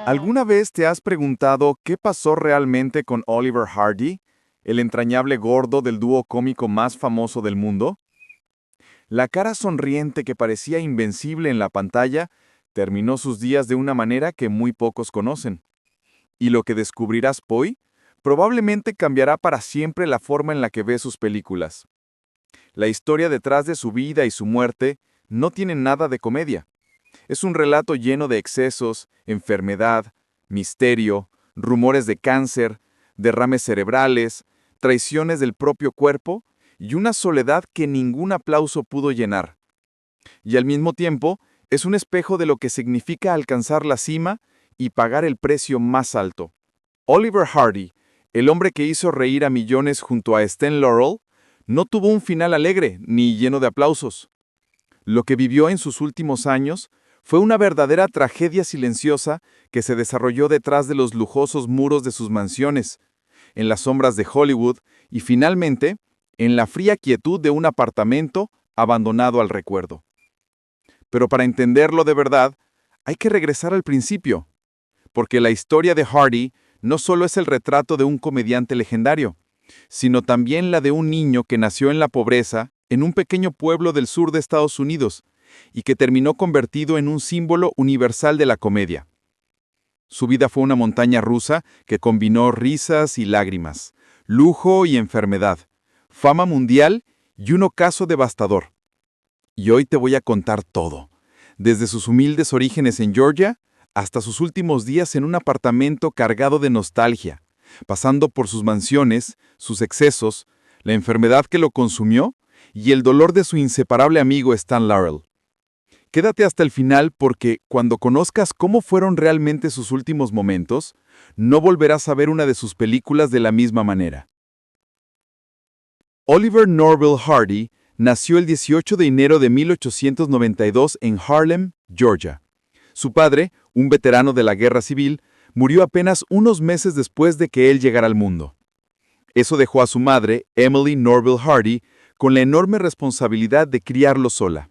¿Alguna vez te has preguntado qué pasó realmente con Oliver Hardy, el entrañable gordo del dúo cómico más famoso del mundo? La cara sonriente que parecía invencible en la pantalla terminó sus días de una manera que muy pocos conocen. Y lo que descubrirás hoy probablemente cambiará para siempre la forma en la que ves sus películas. La historia detrás de su vida y su muerte no tiene nada de comedia. Es un relato lleno de excesos, enfermedad, misterio, rumores de cáncer, derrames cerebrales, traiciones del propio cuerpo y una soledad que ningún aplauso pudo llenar. Y al mismo tiempo, es un espejo de lo que significa alcanzar la cima y pagar el precio más alto. Oliver Hardy, el hombre que hizo reír a millones junto a Stan Laurel, no tuvo un final alegre ni lleno de aplausos. Lo que vivió en sus últimos años fue una verdadera tragedia silenciosa que se desarrolló detrás de los lujosos muros de sus mansiones, en las sombras de Hollywood y finalmente en la fría quietud de un apartamento abandonado al recuerdo. Pero para entenderlo de verdad, hay que regresar al principio, porque la historia de Hardy no solo es el retrato de un comediante legendario, sino también la de un niño que nació en la pobreza en un pequeño pueblo del sur de Estados Unidos y que terminó convertido en un símbolo universal de la comedia. Su vida fue una montaña rusa que combinó risas y lágrimas, lujo y enfermedad, fama mundial y un ocaso devastador. Y hoy te voy a contar todo, desde sus humildes orígenes en Georgia hasta sus últimos días en un apartamento cargado de nostalgia, pasando por sus mansiones, sus excesos, la enfermedad que lo consumió y el dolor de su inseparable amigo Stan Laurel. Quédate hasta el final porque cuando conozcas cómo fueron realmente sus últimos momentos, no volverás a ver una de sus películas de la misma manera. Oliver Norville Hardy nació el 18 de enero de 1892 en Harlem, Georgia. Su padre, un veterano de la Guerra Civil, murió apenas unos meses después de que él llegara al mundo. Eso dejó a su madre, Emily Norville Hardy, con la enorme responsabilidad de criarlo sola.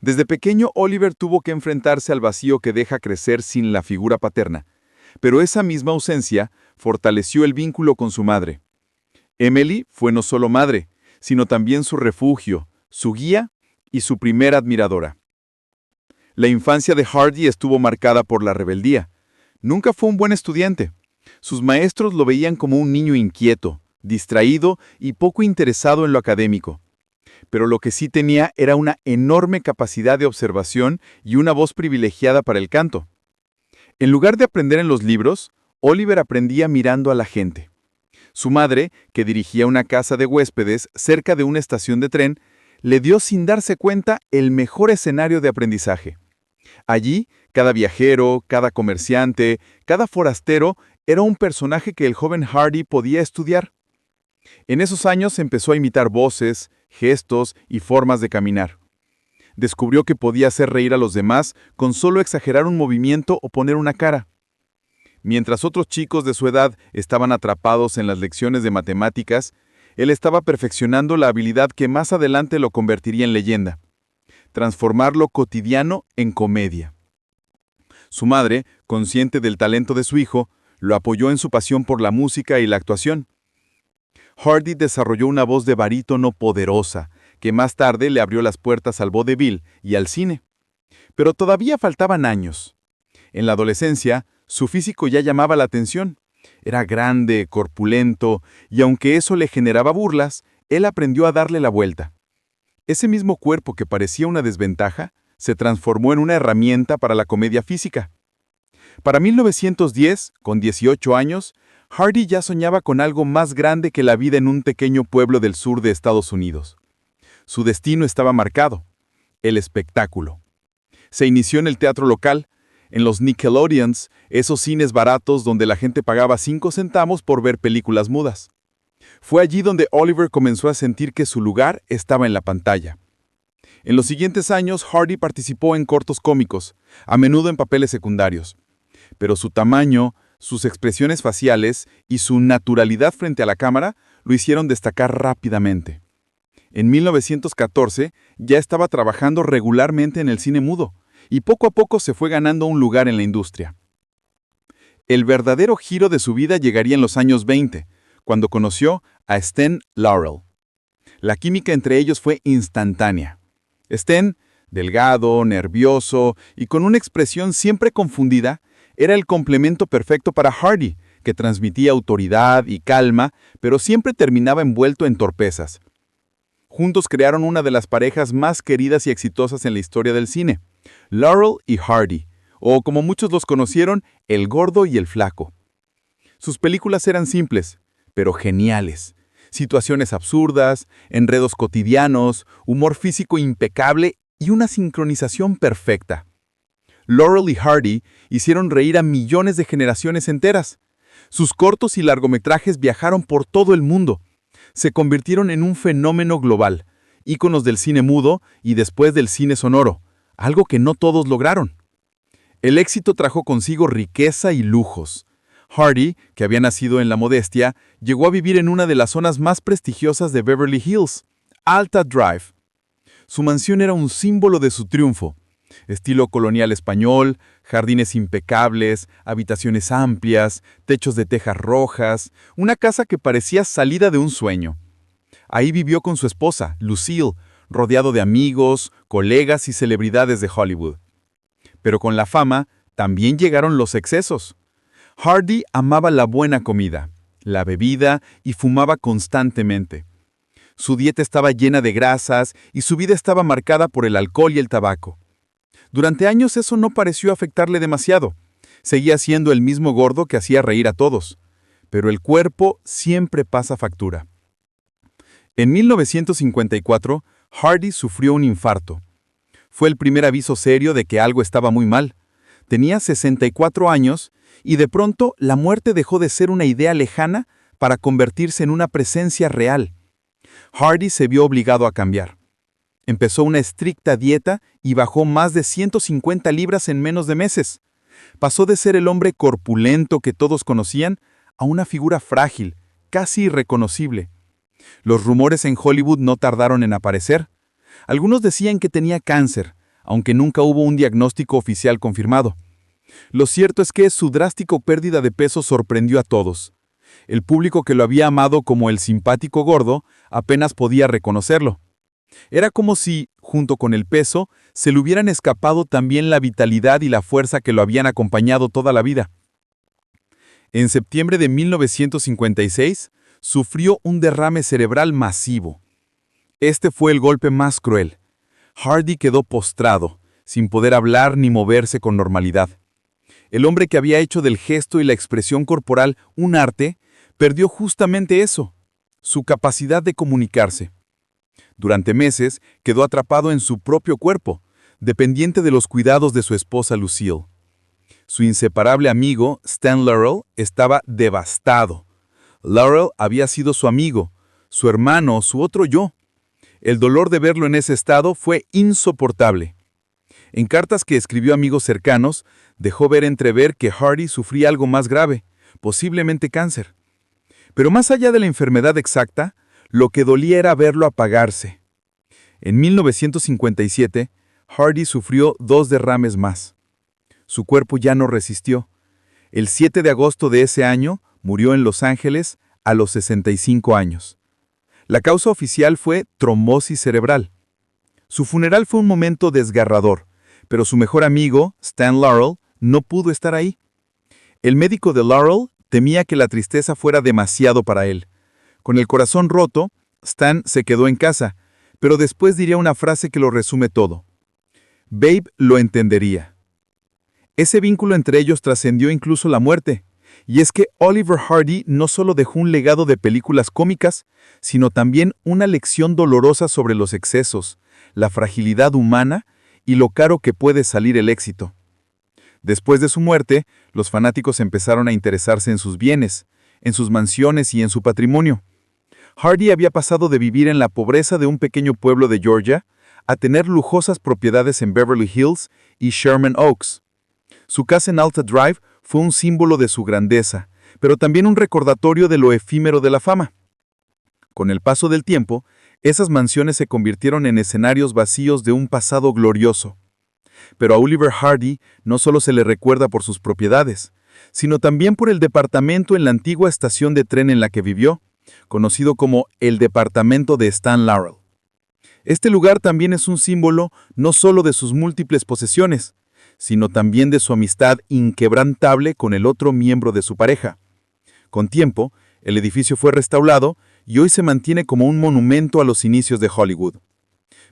Desde pequeño, Oliver tuvo que enfrentarse al vacío que deja crecer sin la figura paterna, pero esa misma ausencia fortaleció el vínculo con su madre. Emily fue no solo madre, sino también su refugio, su guía y su primera admiradora. La infancia de Hardy estuvo marcada por la rebeldía. Nunca fue un buen estudiante. Sus maestros lo veían como un niño inquieto, distraído y poco interesado en lo académico. Pero lo que sí tenía era una enorme capacidad de observación y una voz privilegiada para el canto. En lugar de aprender en los libros, Oliver aprendía mirando a la gente. Su madre, que dirigía una casa de huéspedes cerca de una estación de tren, le dio sin darse cuenta el mejor escenario de aprendizaje. Allí, cada viajero, cada comerciante, cada forastero era un personaje que el joven Hardy podía estudiar. En esos años empezó a imitar voces, gestos y formas de caminar. Descubrió que podía hacer reír a los demás con solo exagerar un movimiento o poner una cara. Mientras otros chicos de su edad estaban atrapados en las lecciones de matemáticas, él estaba perfeccionando la habilidad que más adelante lo convertiría en leyenda: transformar lo cotidiano en comedia. Su madre, consciente del talento de su hijo, lo apoyó en su pasión por la música y la actuación. Hardy desarrolló una voz de barítono poderosa, que más tarde le abrió las puertas al vodevil y al cine. Pero todavía faltaban años. En la adolescencia, su físico ya llamaba la atención. Era grande, corpulento, y aunque eso le generaba burlas, él aprendió a darle la vuelta. Ese mismo cuerpo que parecía una desventaja, se transformó en una herramienta para la comedia física. Para 1910, con 18 años, Hardy ya soñaba con algo más grande que la vida en un pequeño pueblo del sur de Estados Unidos. Su destino estaba marcado: el espectáculo. Se inició en el teatro local, en los Nickelodeons, esos cines baratos donde la gente pagaba 5 centavos por ver películas mudas. Fue allí donde Oliver comenzó a sentir que su lugar estaba en la pantalla. En los siguientes años, Hardy participó en cortos cómicos, a menudo en papeles secundarios. Pero su tamaño, sus expresiones faciales y su naturalidad frente a la cámara lo hicieron destacar rápidamente. En 1914 ya estaba trabajando regularmente en el cine mudo y poco a poco se fue ganando un lugar en la industria. El verdadero giro de su vida llegaría en los años 20, cuando conoció a Sten Laurel. La química entre ellos fue instantánea. Sten, delgado, nervioso y con una expresión siempre confundida, era el complemento perfecto para Hardy, que transmitía autoridad y calma, pero siempre terminaba envuelto en torpezas. Juntos crearon una de las parejas más queridas y exitosas en la historia del cine, Laurel y Hardy, o como muchos los conocieron, el gordo y el flaco. Sus películas eran simples, pero geniales. Situaciones absurdas, enredos cotidianos, humor físico impecable y una sincronización perfecta. Laurel y Hardy hicieron reír a millones de generaciones enteras. Sus cortos y largometrajes viajaron por todo el mundo. Se convirtieron en un fenómeno global, íconos del cine mudo y después del cine sonoro, algo que no todos lograron. El éxito trajo consigo riqueza y lujos. Hardy, que había nacido en la modestia, llegó a vivir en una de las zonas más prestigiosas de Beverly Hills, Alta Drive. Su mansión era un símbolo de su triunfo. Estilo colonial español, jardines impecables, habitaciones amplias, techos de tejas rojas, una casa que parecía salida de un sueño. Ahí vivió con su esposa, Lucille, rodeado de amigos, colegas y celebridades de Hollywood. Pero con la fama también llegaron los excesos. Hardy amaba la buena comida, la bebida y fumaba constantemente. Su dieta estaba llena de grasas y su vida estaba marcada por el alcohol y el tabaco. Durante años eso no pareció afectarle demasiado. Seguía siendo el mismo gordo que hacía reír a todos. Pero el cuerpo siempre pasa factura. En 1954, Hardy sufrió un infarto. Fue el primer aviso serio de que algo estaba muy mal. Tenía 64 años y de pronto la muerte dejó de ser una idea lejana para convertirse en una presencia real. Hardy se vio obligado a cambiar. Empezó una estricta dieta y bajó más de 150 libras en menos de meses. Pasó de ser el hombre corpulento que todos conocían a una figura frágil, casi irreconocible. Los rumores en Hollywood no tardaron en aparecer. Algunos decían que tenía cáncer, aunque nunca hubo un diagnóstico oficial confirmado. Lo cierto es que su drástica pérdida de peso sorprendió a todos. El público que lo había amado como el simpático gordo apenas podía reconocerlo. Era como si, junto con el peso, se le hubieran escapado también la vitalidad y la fuerza que lo habían acompañado toda la vida. En septiembre de 1956, sufrió un derrame cerebral masivo. Este fue el golpe más cruel. Hardy quedó postrado, sin poder hablar ni moverse con normalidad. El hombre que había hecho del gesto y la expresión corporal un arte, perdió justamente eso, su capacidad de comunicarse. Durante meses quedó atrapado en su propio cuerpo, dependiente de los cuidados de su esposa Lucille. Su inseparable amigo, Stan Laurel, estaba devastado. Laurel había sido su amigo, su hermano, su otro yo. El dolor de verlo en ese estado fue insoportable. En cartas que escribió a amigos cercanos, dejó entrever que Hardy sufría algo más grave, posiblemente cáncer. Pero más allá de la enfermedad exacta, lo que dolía era verlo apagarse. En 1957, Hardy sufrió 2 derrames más. Su cuerpo ya no resistió. El 7 de agosto de ese año, murió en Los Ángeles a los 65 años. La causa oficial fue trombosis cerebral. Su funeral fue un momento desgarrador, pero su mejor amigo, Stan Laurel, no pudo estar ahí. El médico de Laurel temía que la tristeza fuera demasiado para él. Con el corazón roto, Stan se quedó en casa, pero después diría una frase que lo resume todo. Babe lo entendería. Ese vínculo entre ellos trascendió incluso la muerte, y es que Oliver Hardy no solo dejó un legado de películas cómicas, sino también una lección dolorosa sobre los excesos, la fragilidad humana y lo caro que puede salir el éxito. Después de su muerte, los fanáticos empezaron a interesarse en sus bienes, en sus mansiones y en su patrimonio. Hardy había pasado de vivir en la pobreza de un pequeño pueblo de Georgia a tener lujosas propiedades en Beverly Hills y Sherman Oaks. Su casa en Alta Drive fue un símbolo de su grandeza, pero también un recordatorio de lo efímero de la fama. Con el paso del tiempo, esas mansiones se convirtieron en escenarios vacíos de un pasado glorioso. Pero a Oliver Hardy no solo se le recuerda por sus propiedades, sino también por el departamento en la antigua estación de tren en la que vivió, conocido como el departamento de Stan Laurel. Este lugar también es un símbolo no solo de sus múltiples posesiones, sino también de su amistad inquebrantable con el otro miembro de su pareja. Con tiempo, el edificio fue restaurado y hoy se mantiene como un monumento a los inicios de Hollywood.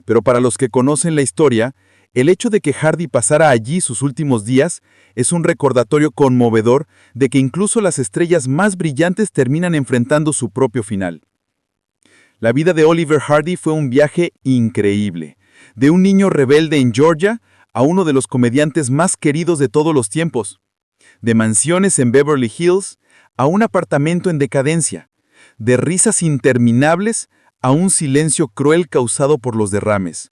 Pero para los que conocen la historia, el hecho de que Hardy pasara allí sus últimos días es un recordatorio conmovedor de que incluso las estrellas más brillantes terminan enfrentando su propio final. La vida de Oliver Hardy fue un viaje increíble, de un niño rebelde en Georgia a uno de los comediantes más queridos de todos los tiempos, de mansiones en Beverly Hills a un apartamento en decadencia, de risas interminables a un silencio cruel causado por los derrames.